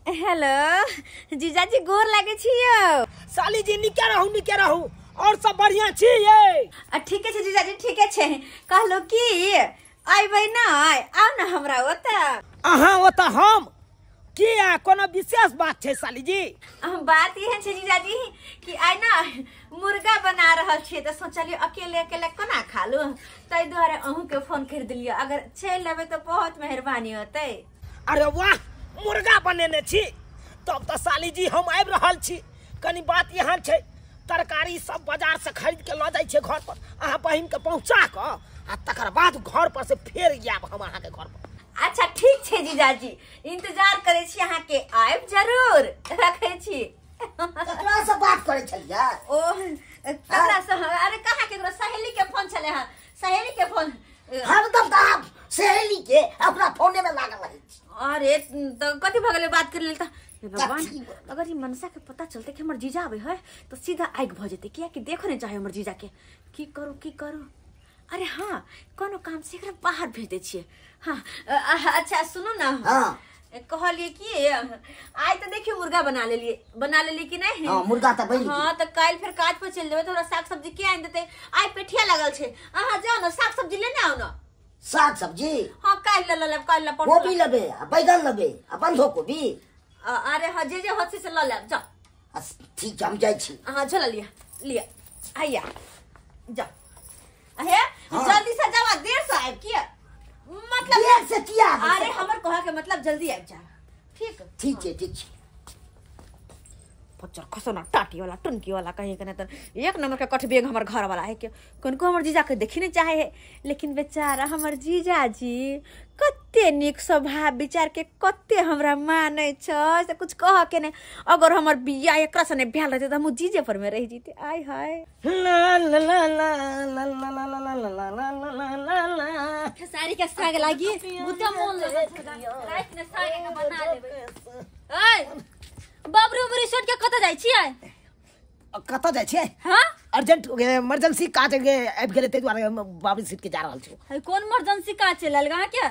Hello जीजाजी गोर लागे छियो। साली जी निके रहू और सब बढ़िया छी ये। ठीक है जीजाजी ठीक है कहलो कि आइबै ना आओ ना हमरा ओता। अहाँ ओता हम किया कोनो विशेष बात छै साली जी? बात ये है जीजाजी कि आइ ना मुर्गा बना रहल छियै त सोचलियो अकेले अकेले कोना खा लू तै दुआरे अहू के फोन कर दिलियो। अगर चल लेबे तो बहुत मेहरबानी होतै। अरे वाह मुर्गा बनेने छी तब तो साली जी हम आबि रहल छी। कनी बात यहाँ छै तरकारी सब बाजार से खरीद के ल जाय छै घर पर। अहाँ बहिन के पहुंचा क आ तकर बाद घर पर से फेर आयब हम अहाँ के घर पर। अच्छा ठीक छै जीजाजी इंतजार करे छी अहाँ के आइब जरूर रखे छी। केकरा से बात करे छलिया? ओ केकरा से? अरे कहाँ केकरो सहेली के फोन छले हां। सहेली के फोन हरदम त आप सहेली के अपना फोने में लागल रही। अरे तो कथि भगले बात कर लेल त भगवान अगर ये मनसा के पता चलते कि हमर जीजा आवे है तो सीधा आग भ जेते। किया कि देखो ने चाहे हमर जीजा के की करू। अरे हाँ कोनो काम से एकरा बाहर भेज दे छिए। हाँ अच्छा सुनो ना। हां कहलिए कि आज तो देखियो मुर्गा बना लेली कि नहीं? हां मुर्गा त बनि। हां तो काल फिर काज पर चल जेबे थोड़ा साग सब्जी के आन देते। आज पेठिया लगल छे अहाँ जाओ ना साग सब्जी लेने आओ ना। साग सब्जी? हां काल ले काल गोभी लेबे बैगन लेबे बंधो कोबी। अरे हाँ जे होत से ल ले जाओ। ठीक हम जाय छी। हां चल लिया आइया जा। अहे जल्दी से जावा देर से आइब किया मतलब देर से किया? अरे हमर कहा के मतलब जल्दी आइब जा। ठीक छै। पच्चर खसना टाटी वाला टुनकी वाला कहीं के त एक नंबर का कठ बेग हमर घर वाला है कि कनको हमर जीजा के देखी नहीं चाहे है। लेकिन बेचारा हमर जीजा जी कते निक स्वभाव विचार के कते हमरा माने छ से कुछ कह के ने। अगर हमर बिया एकरा से ने भेल रहते त हम जीजे पर में रह जीते। आय हाय ला ला ला ला ला ला ला ला ला खेसारी के साग लागी बुते मोल ले रात ने साग के बना लेबे। ए बाबरू रिसोर्ट के कत जाय छियै? कत जाय छियै? हां अर्जेंट इमरजेंसी काज आबि गेले तै दुआरे बाबू सीट के जा रहल छी। है कौन इमरजेंसी काज चलल गा क्या?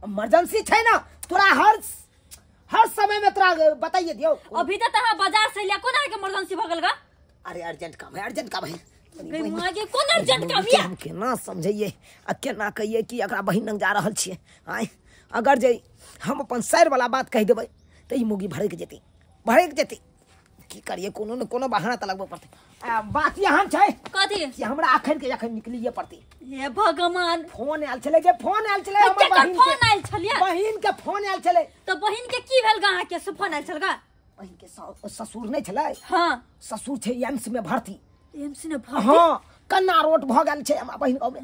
इमरजेंसी छै ना तोरा हर समय में तोरा बताइए दियो। अभी तो तहा बाजार से लिया कोना के इमरजेंसी भगल गा? अरे अर्जेंट काम है। गई मागे कौन अर्जेंट काम है? हम केना समझिए आ केना कहिए कि एकरा बहिन लंग जा रहल छियै। आय अगर जे हम अपन सैर वाला बात कह देबै त ई मुगी भड़क जेती की करिए कोनो न कोनो बहाना त लगबे पड़ते। बात यहाँ छै कथि कि हमरा अखन निकलिए पड़ती। हे भगवान फोन आयल छले हमर बहिन के फोन आयल छले। तो बहिन के की भेल गा के से फोन आयल छल गा? बहिन के ससुर नहीं छले? हां ससुर छै एम्स में भर्ती। एम्स में भर्ती? हां कन्ना रोड भ गेल छै हमरा बहिन गांव में।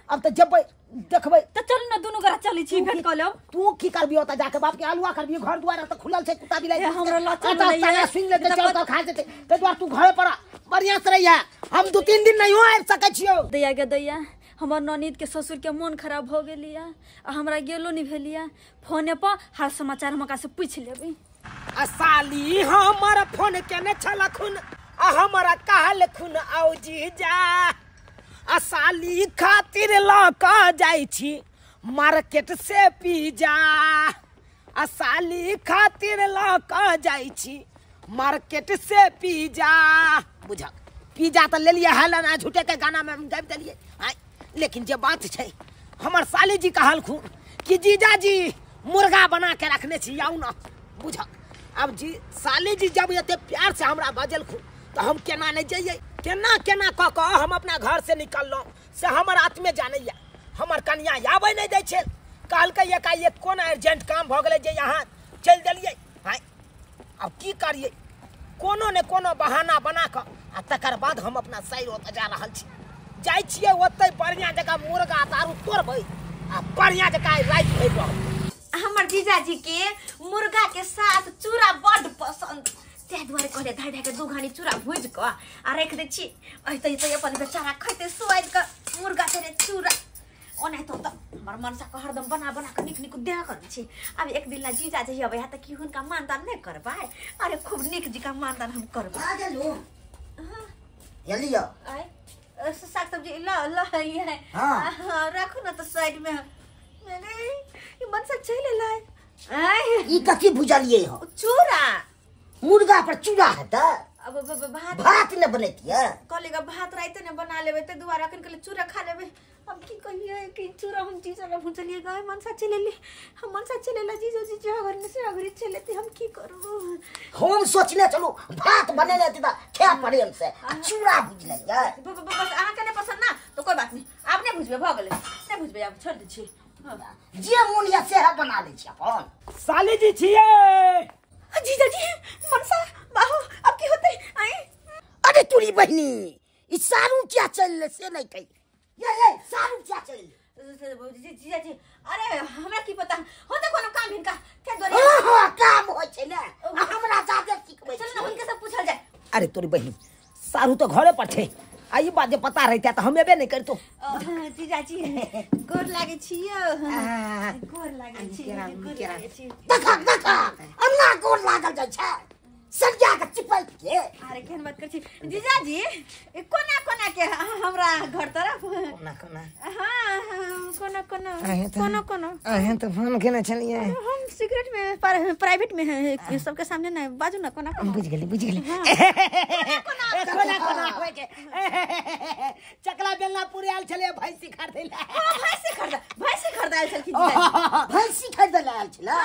अब त जेबै देखबै त चल न दुनु गोरा चली छी भेट क लेब। तू की करबी ओता जाके बाप के हलवा करबी घर द्वार त खुलल छै कुत्ता बिलाई हमरा लच्चा नहीं सुन लेते चल खा जेते ते द्वार तू घरे पर बढ़िया से रहिया। हम 2-3 दिन नहीं आबि सकै छियो। दैया हमर ननद के ससुर के मन खराब हो गेलिया आ हमरा गेलो नहीं भेलिया। फोने पर हाल समाचार हमका से पूछ लेबे। आ साली हमर फोन केने छलखुन आ हमरा कहल खुन आओ जीजा आ साली खातिर ल क जाई छी मार्केट से पिज्जा। आ साली खातिर ल क जाई छी मार्केट से पिज्जा। बुझा पिज्जा त ले लिया है ना झूठे के गाना में हम गाबि देलिए। लेकिन जे बात छै हमर साली जी कहलखुन कि जीजा जी मुर्गा बना के रखने छी आउ ना। बुझा अब जी साली जी जब एते प्यार से हमरा बजलखुन तो हम केना नहीं जाइए केना क हम अपना घर से निकललो से हमर हाथ में जानैया। हमर कन्या आबै नहीं दै छै कहलकै एकाएक कोन अर्जेंट काम भ गेलै जे यहाँ चल देलिए। हाय अब की करिए कोनो ने कोनो बहाना बना क आ तकर बाद हम अपना सैर ओत जा रहल छी। जाय छियै ओतै बढ़िया जगह मुर्गा दारू तोड़बै आ बढ़िया जगह रात भरि रहब। हमर जीजाजी के मुर्गा के साथ चूड़ा बड़ पसंद ते द्वारे कहले धाय के 2 घानी चूड़ा भूज क आ रख दे छी। ऐते अपन बेचारा खइते स्वाद क मुर्गा तेरे चूड़ा ओने तो हमर मनसा को हरदम बना के निक दे कर छी। अब एक दिन ला जीजाजी अबे त की हुनका मानदान नहीं करबाय? अरे खूब निक जी का मानदान हम करबा। आ गेलु जल्दी आ। आय साग सब्जी ल ये हां रखो ना तो साइड में। मैंने ये मनसा चले लाए ई कथी भुजलिए हो? चूरा मुर्गा पर चूड़ा है त अब भात भात न बनैतिए। कलेगा भात राइते ने बना लेबे ते दुबारा कन के चूरा खा लेबे। अब की कहिए कि चूरा हम चीज वाला भुजलिए गए मनसा चले ले हम मनसा चले ला जीजो जी घर में से अगरी चले ते हम की करू। हम सोचने चलो भात बने लेती त क्या पड़े हमसे चूड़ा भुज लेंगे। बस आहा के नहीं पसंद ना तो कोई बात नहीं आप नहीं भुजबे भ गेले नहीं भुजबे आप छोड़ दी छी। जे मन या सेह बना ले छी अपन। साली जी छिए जीजा जी मनसा बाहु अब की होते आई। अरे तोरी बहनी ई सारू क्या चल से नहीं कही ये सारू क्या चल जीजा जी अरे हमरा की पता होते कोनो काम इनका क्या दोरे हां काम होय छै ने हमरा जादे सिखबै चल ना उनके सब पूछल जाए। अरे तोरी बहनी सारू तो घरे पर छे आई बात जे पता रहता तो हम एबे नहीं करतो। जीजा जी गोर लागे छियो गोर लागे छी देखा अन्ना गोर लागल जाय छै सरिया के चिपक के। अरे केहन बात कर छी जीजा जी कोना कोना के हमरा घर तरफ कोना कोना हां कोना कोना कोना अहे तो फोन केने छलिए हम सीक्रेट में प्राइवेट में है सबके सामने ना बाजू ना कोना बुझ गेली कोना कोना होय के चकला बेलना पूरी आल छले भैंसी खरीदै ला भैंसी खरीदाल छल की जीजा भैंसी खरीद लायल छला।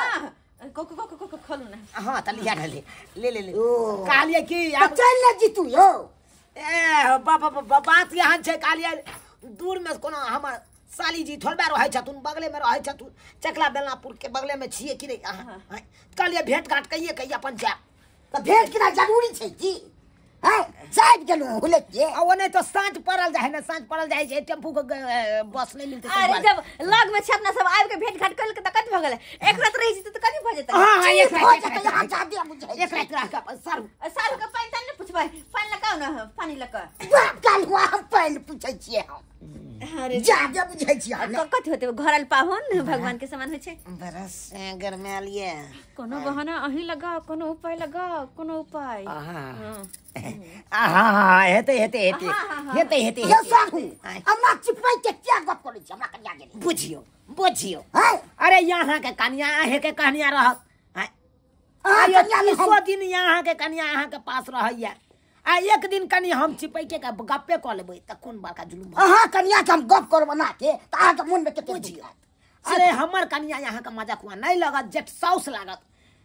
को खोलू ना हां त लिया ले कहलिए कि अब चल न जीतू यो ए बात यहाँ छै कहलिए दूर में कोनो हमर साली जी थोड़बे रहै छथुन बगले में रहै छथुन चकला बेलनापुर के बगले में छिए कि नहीं कहलिए भेंट घाट कहिए कहिए अपन जाए त भेंट केना जरूरी छै जी है साइड गेलु हुलक के ओने तो सांझ पड़ल जाए ना सांझ पड़ल जाए छै टेम्पू के बस नहीं मिलते। अरे जब लग में छै अपना सब आब के भेंट घाट कर के त कत भ गेलै एक रात रही छी त कथि भ जेतै। हां एक रात यहां जादे मुझे एक रात रह के साल के पानी तन पूछबै पानी लगाओ ना पानी लगा बाप काल हुआ हम पानी पूछै छियै हम। अरे जादे बुझै छियै कथि होते घरल पाहुन भगवान के समान होय छै बरस गरमालिए कोनो बहाना अही लगाओ कोनो उपाय लगाओ कोनो उपाय हेते ये साहू हमरा चिपै के क्या गप करै छी हमरा कन्या गेली बुझियो हैं अरे यहाँ के कन्या आहे के कन्या रहत कन्या में 100 दिन यहाँ के कन्या यहाँ के पास रहैया आ एक दिन कनी हम चिपै के गप्पे क लेबै त कोन बड़का जुलुम। अहाँ कन्या के हम गप कर बना के त अहाँ के मन में केते बुझियो। अरे हमर कन्या यहाँ के मजाक नहीं लगत जेठ साउस लागत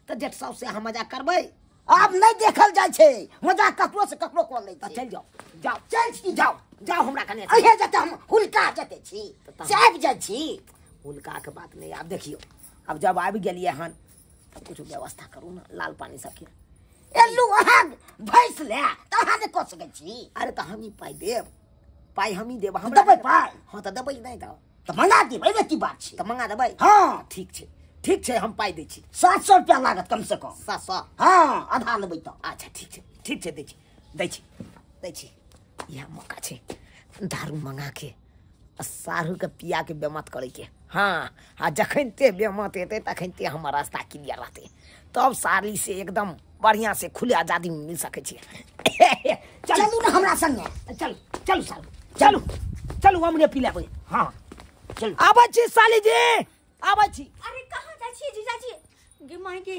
त जेठ साउस से हम मजाक करबै अब नहीं देखल जाय छै मजाक ककरो से ककरो कर लै छै। चल जाओ चल छी जाओ हमरा कन्या अहे जते हम हुलका जते छी साहब जाय छी हुलका के बात नहीं। अब देखियो अब जब आबि गेलिए हन त कुछ व्यवस्था करू ना लाल पानी सब के एलू अहाँ भैंस ले त अहाँ ने क सकै छी। अरे त हम ही पाई देब पाई हम ही देब हम देबै पाई हां त देबै नहीं त मंगा देबै एबे की बात छै त मंगा देबै हां ठीक छै हम पाई दै छी 700 रुपया लागत कम से कम 700 हां आधा लेबै त अच्छा ठीक छै दै छी यह मौका छै दारू मंगा के सारू के पिया के बेमत करे के। हाँ आ जखन ते बेमत हेते तखन ते हमर रास्ता क्लियर रहते तब साली से एकदम बढ़िया से खुले आजादी में मिल सके छी। चलू ना हमरा संगे चलू सालू चलू हमरे पी लेबै। हाँ चलू आबै छी साली जी आबै छी। अरे कहां जाइ छी जीजाजी गे माई के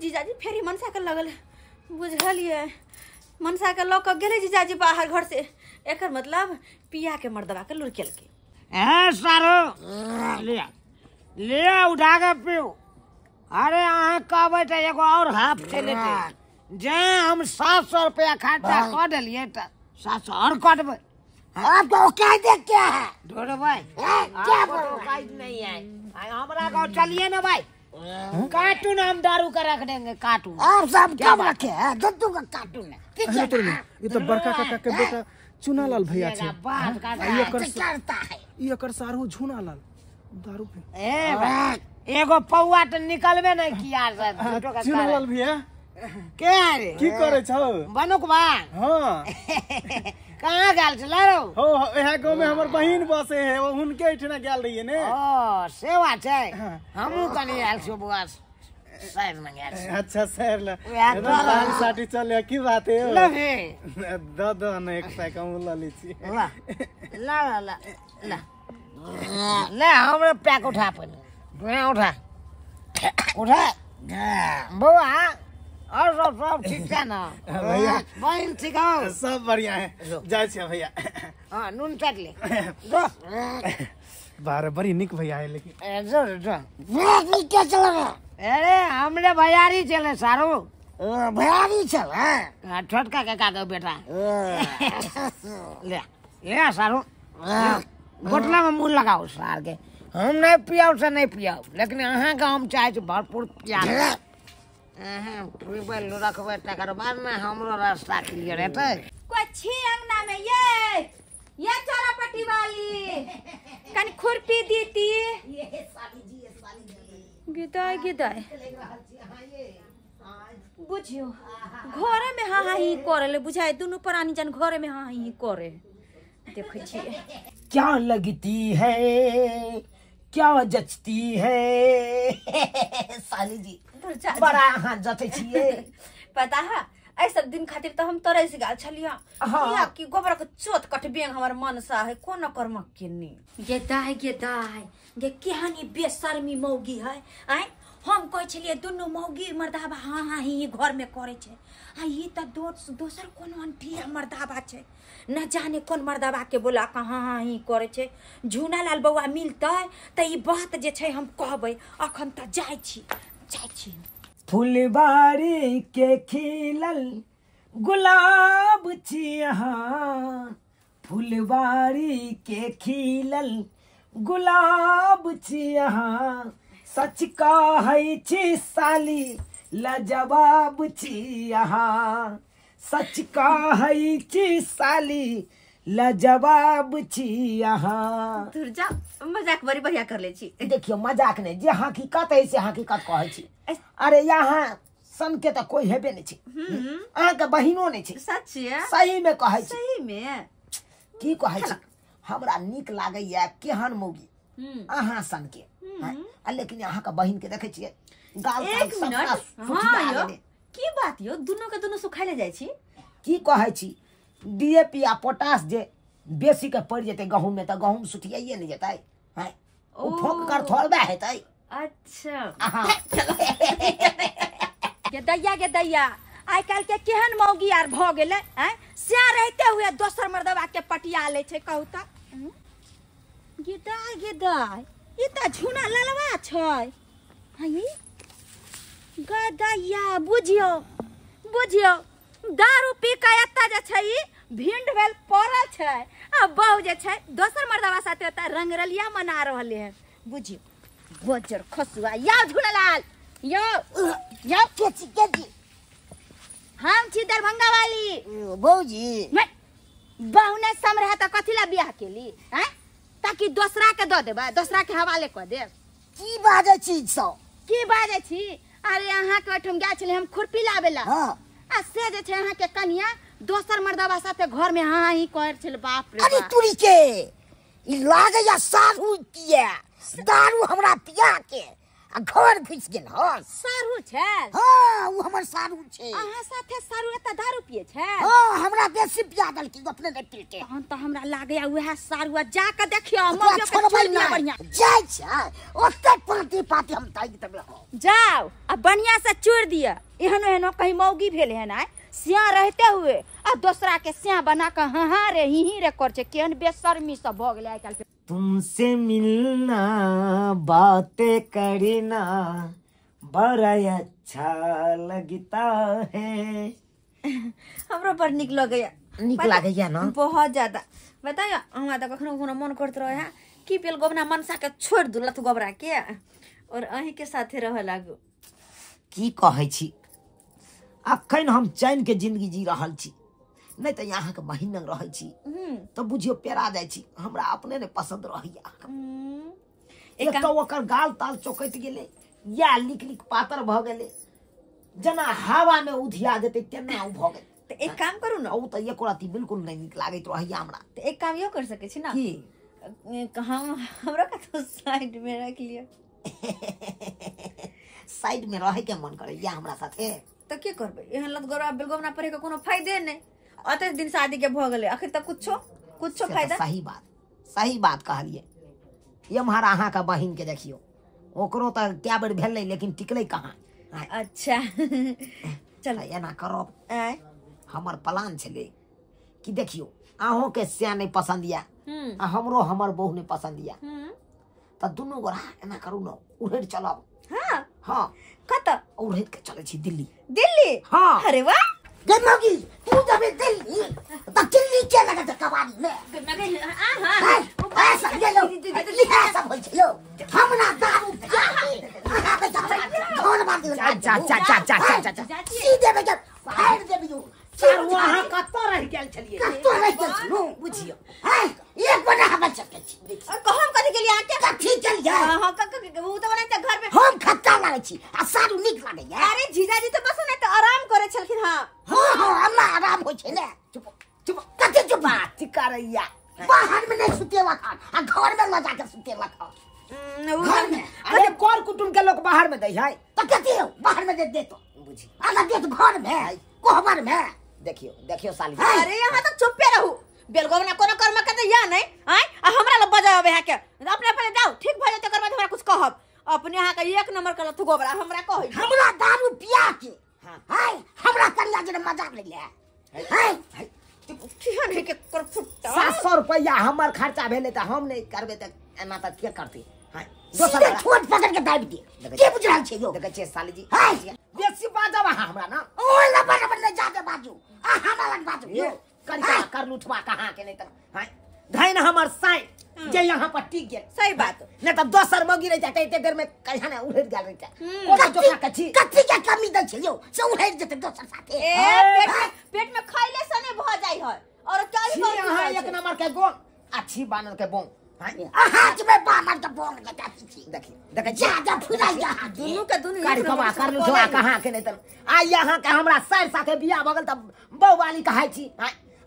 जीजाजी फेरी मनसा के लगल बुझलिए मनसा के लोक गेले जीजाजी बाहर घर से एकर मतलब पिया के मर्दवा के लुरकेल के ए सारो ले उठा के पियो। अरे अहाँ कहबै त एगो और हाफ से लेते जे हम 700 रुपया खर्चा कर देलिए त 700 और कटबै आप तो कह दे क्या है ढोड़बै क्या बोल काज नहीं है हमरा गाँव चलिए ना भाई कार्टून हम दारू का रख देंगे कार्टून आप सब क्या रखे हैं दद्दू का कार्टून है ये तो बड़का काका के बेटा चुनालाल भैया छे करता है ये कर सारू झुनालाल दारू पे ए भाई एगो पौआ त निकलबे नहीं किया चुनालाल भैया के रे की करे छौ बनुक बा हां कहां गेल छला रो हो एहा गांव में हमर बहिन बसे है वो हुनके इठना गेल रहिए ने ओ सेवा छै हमहु कनी आल छो बुआस साइड में गेल अच्छा सर ला तो पानी साटी चले की बात है ले भे दादा ने एक पैक हम ला ली छी ला ले हमरे पैक उठा पहले उठा उठा बउआ और सब ठीक है ना भैया बहन ठीक हो सब बढ़िया है जाए छे भैया हाँ नून चाट ले बारह बड़ी निक भैया है लेकिन जो क्या चल रहा अरे हमने भैयारी चले सारू भयारी चल है छोटका के का बेटा ले ले सारू घोटला में मुंह लगाओ सार के हम नहीं पियाओ से नहीं पियाओ लेकिन अहाँ का हम चाहे छी भरपूर पिया रखबे तकर बाद में हमरो रास्ता क्लियर हेतै कोई छी अंगना में ये चौरापट्टी वाली कनी खुरपी दीती गिदाय बुझियो घरे में हाँ ही करे ले बुझाए दोनों प्राणी जन घरे में हाँ ही करे देखै छियै क्या लगती है क्या जचती है साली जी बड़ा हाँ जते छिए पता है ऐसा दिन खातिर तो हम तोरे से गाल छलिया या कि गोबर के चोट कटबे हमर मन सा है कोन कर्म केनी गेदाय गे केहनी बेशर्मी मौगी है आय हम कह छलिए दुनु मौगी मर्दाबा हाँ ही घर में करे छे आ ई त दोसर कोनो अंठिया मर्दाबा छे न जाने कौन मर्दाबा के बोला कहाँ हाँ ही करे छे झूना लाल बउआ मिलते त ई बात जे छे हम कहबै अखन त जाय छी फुलबारी के खिलल गुलाब छिहाँ फुलबारी के खिलल गुलाब छिहाँ सच कहै छी साली लजवाब छिहाँ सच कहै छी साली लजवाब छिहाँ दुर्जा मजाक बड़ी बढ़िया कर ले छी देखियो मजाक नहीं जे हकीकत है से हकीकत कहै छी अरे यहाँ सन के तो कोई हेबे नहीं छी अहाँ के बहिनो नहीं छी सच है सही में कहै छी सही में की कहै छी हमरा नीक लागैया केहन मौगी अहाँ सन के लेकिन अहाँ के बहिन के देखे छियै गाल एक मिनट हाँ यो की बात यो दोनों के दोनों सुखाइले जाइ छी की कहै छी डीएपी आ पोटास जे बेसी के पड़ जेते गहूम में त गहूम सुठियाइए नहीं जेतै हैं ओ ठोक कर थोड़बे हेतै अच्छा के दैया आइ काल के केहन मौगी आर भ गेले हैं सिया रहते हुए दोसर मर्दवा के पटिया ले छै कहू त गेदाय ई त झुना ललवा छै हई गदैया बुझियो दारू पी के एता जे छै ई भिंड भेल पड़ल छै आ बहु जे छै दोसर मर्दवा साथे एता रंगरलिया मना रहले हैं बुझियो बजर खसुआ या झुलालाल यो के हम छी दरभंगा वाली बौजी बहु ने सम रहे त कथिला बियाह केली हैं ताकि दोसरा के द देबा दोसरा के हवाले क देब की बाजे छी सब की बाजे छी अरे अहाँ के ओठम गा छले हम खुरपी लाबेला हां आ से जे छै अहाँ के कनिया दोसर मर्दवा साथे घर में हाँ ही कहर छल बाप रे अरे तुरी के ई लागे या सारू किया दारू हमरा पिया के आ घर घुस गेल ह सारू छै हां उ हमर सारू छै अहाँ साथे सारू एता दारू पिए छै हां हमरा बेसी पिया दल की अपने नहीं पी के तहन त हमरा लागैया उहे सारू जा के देखियो मौजो के छोड़ दिया बढ़िया जाय छै ओते पार्टी पार्टी हम ताई तबे जाओ आ बढ़िया से चोर दिया एहनो कहीं मौगी भेल है ना सिया रहते हुए आ दूसरा के सिया बना के हाँ रे ही रे कर छे केहन बेशर्मी सब भ गेले आइ काल पे तुमसे मिलना बातें करना बड़ा अच्छा लगता है हमरो पर निक लगैया निक लागैया ना बहुत ज्यादा बताइयो हमरा त कखनो कखनो मन करत रहे है की पेल गोबना मनसा के छोड़ दू लथ गोबरा के और अही के साथे रह लागू की कहै छी अखन हम चैन के जिंदगी जी रहल छी नहीं तो यहाँ के बहिन लग रहै छी तो बुझियो पेरा जाय छी हमरा अपने ने पसंद रहैया एक तो ओकर गाल ताल चौकैत गेले या लिक लिक पातर भ गेले जना हवा में उधिया जेते तेना उ भ गेल तो एक काम करू ना उ त एको राती बिल्कुल नहीं निक लागैत रहैया हमरा तो एक काम यो कर सके छी ना की हम हमरा का तो साइड में रख लियो साइड में रहे के मन करे या हमरा साथे तो के करबे एहन लत गोरा बेलगोबना परे के कोनो फायदे नहीं अते दिन शादी के भ गेले अखन तक कुछो फायदा सही बात कहलिए ये महारा अहाँ का बहिन के देखियो ओकरो त क्या बेर भेलै लेकिन टिकलै कहाँ। अच्छा चल एना करब आय हमर प्लान छलै कि देखियो अहों के से नहीं पसंद या हम्म आ हमरो हमर बहू नहीं पसंद या हम्म त दुनू गोरा एना करू न उड़ैत चलब। हाँ हाँ कत उड़ैत के चलै छी दिल्ली। दिल्ली हाँ अरे वाह गमगी तू जब दिल्ली त दिल्ली के लगे त कबाड़ी में ऐसा ये लो ये सब होय छै लो हमरा दारू पिया के घर मार दियो। जा सीधे में जब फाड़ देबियो सर वहां कत्तो रह गेल छलिए कत्तो रह गेल छलो बुझियो। हाय एक बना हम चक्के छी और कहम कथि के लिए आके कथि चल जाए हां वो तो बने घर में हम खट्टा लागे छी आ सारू निक लागे या। अरे जीजाजी तो बस ने तो आराम करे छलखिन। हां हां हमरा आराम होय छै ने। चुप चुप कथि चुप बात करैया बाहर में नहीं सुतेला खान आ घर में ल जाके सुतेला खान घर में। अरे कर कुटुम के लोग बाहर में दै है तो कथि हो बाहर में दे तो बुझी। अगर दे तो घर में कोहबर में देखियो देखियो साली अरे यहाँ तो चुप पे रहू बेलगोबना कोनो कर्म करते या नहीं आय आ हमरा ल बजावे है के अपने अपने जाओ ठीक भ जते कर बाद हमरा कुछ कहब अपने यहाँ का एक नंबर कर लथु गोबरा हमरा कह हमरा दारू पिया के हाय हमरा कन्या जे मजाक ले ले हाय किहन है के कर फुट्टा 700 रुपया हमर खर्चा भेले त हम नहीं करबे त एना त के करते। हां दोसर छोट पकड़ के दाबि दे के बुझ रहल छै यो। देखे छे साली जी हाय बेसी बाजब हमरा ना ओए लबन लबन नहीं जाके बाजू आ हमरा लग बाजू ये करका कर लुठवा कहां के नहीं त हां धैन हमर साई जे यहाँ पर टिक गेल। सही बात नहीं तो दोसर मगी रह जाते इतने देर में कहीं ना उड़े गेल रहता कोना जोका कछि कथि के कमी दै छै यो से उड़ै जेते दोसर साथे ए पेट में खाइले सने भ जाई है और कई बार यहाँ एक नंबर के गोंग अच्छी बानर के बोंग। हाथ में बानर के बोंग देता छी देखिए देखे जा जा फुराई जा दुनू के दुनू कारी कमा कर लू जोआ कहां के नहीं त आ यहाँ के हमरा सर साथे बियाह बगल त बौ वाली कहै छी।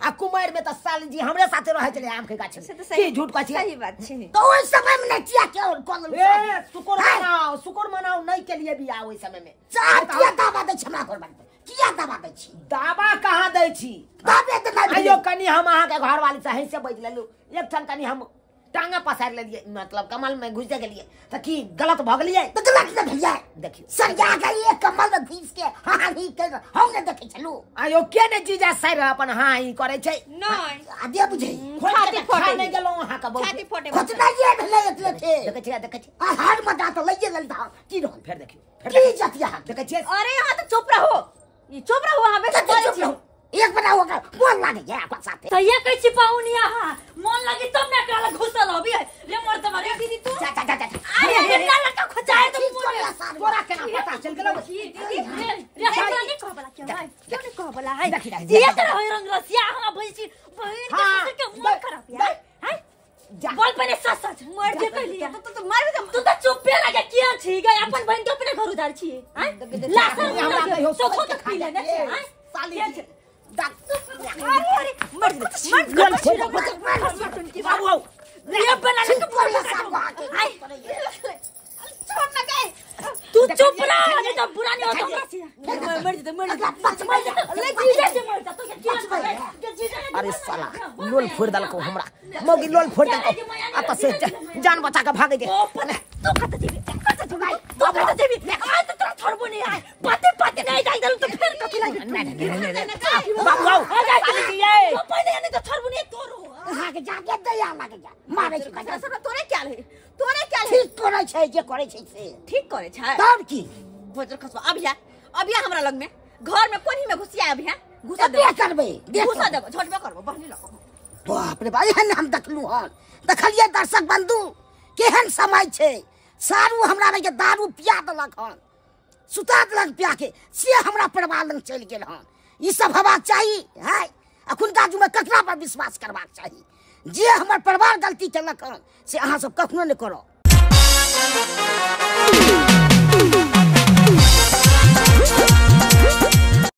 आ कुमार में त साली जी हमरे साथे रहे चले आम के गाछ से तो की झूठ कहै छी। सही बात छै तो ओइ समय में नचिया के और कोन ए शुक्र मनाओ नहीं के लिए बियाह ओइ समय में चार किया दावा दै छै हमरा घर में किया दावा दै छी दावा कहां दै छी दावे दे नहीं आइयो कनी हम अहाँ के घर वाली से से बैठ लेलु एक ठन कनी हम टांगा पसार लेलिए मतलब कमल में घुस गेलिए त की गलत भ गेलिए तो गलत न भैया देखियो सरिया गई एक कमल में घुस के हां ही के हम ने देखे चलू आइयो के ने जीजा सर अपन हां ई करे छै नहीं आदे बुझे छाती फोटे नहीं गेलो अहाँ का बहुत छाती फोटे खतना ये भेले एतले थे देखे छी आ हार मत तो लइए ललता की रहल फिर देखियो की जतिया देखे छी अरे यहाँ तो चुप रहो ये चुप रहो वहां पे चुप रहो एक बना होगा बोल लागे या आपका साथे तो ये कह छिपाउनिया हां मन लगी तब ना काला घुसल होबी रे मोर तुम्हारे दीदी तू जा जा जा अरे कितना लटका खचाए तो तोरा केना पता चल गेलो दीदी रे हमरा नहीं कहबला क्यों भाई क्यों नहीं कहबला है ये तरह रंग रसिया हम भइसी बहन के के मन खराब है हैं बोल पने सच सच मर जे कहलिए तो मार भी तू तो चुप पे लगे किया छी गए अपन बहन के अपने घर उधार छी हैं लासर हमरा कहियो तो खुद पी लेने हैं साली अरे मर बाबू ये बना के बोल सब आके छोड़ ना गए तू चुप रह नहीं तो बुरा नहीं होता मर ले जीजा से मर जा तो क्या अरे साला लोल फोड़ दल को हमरा मोगी लोल फोड़ दल को आता से जान बचा के भागे के तो कत देबी तो कत देबी आज तो तोरा छोड़बो नहीं है पाते नहीं जाई दल तो फिर कथि लागी नहीं बाबू आओ साली जी ये तो पहले नहीं तो छोड़बो नहीं तोरो हां के जाके दया लागे जा मारे छी कजा सब तोरे क्या है ठीक करे छै जे करे छै से ठीक करे छै तब की भोजर खसवा अब हमरा लग में घर में कोनी में घुसिया अब है घुसा दे करबे घुसा देबो झटबे करबो बहनी लगो बाप रे भाई हन हम देखलू हन देखलिए दर्शक बंधु केहन समय छै सारू हमरा में के दारू पिया देलक हन सुता देलक पिया के से हमरा परिवार लग चल गेल हन ई सब हेबाक चाही है अखुनका जुमे ककरा पर विश्वास करबाक चाही जे हमर परिवार गलती केलक हन से अहाँ सब कखनो नहीं करो।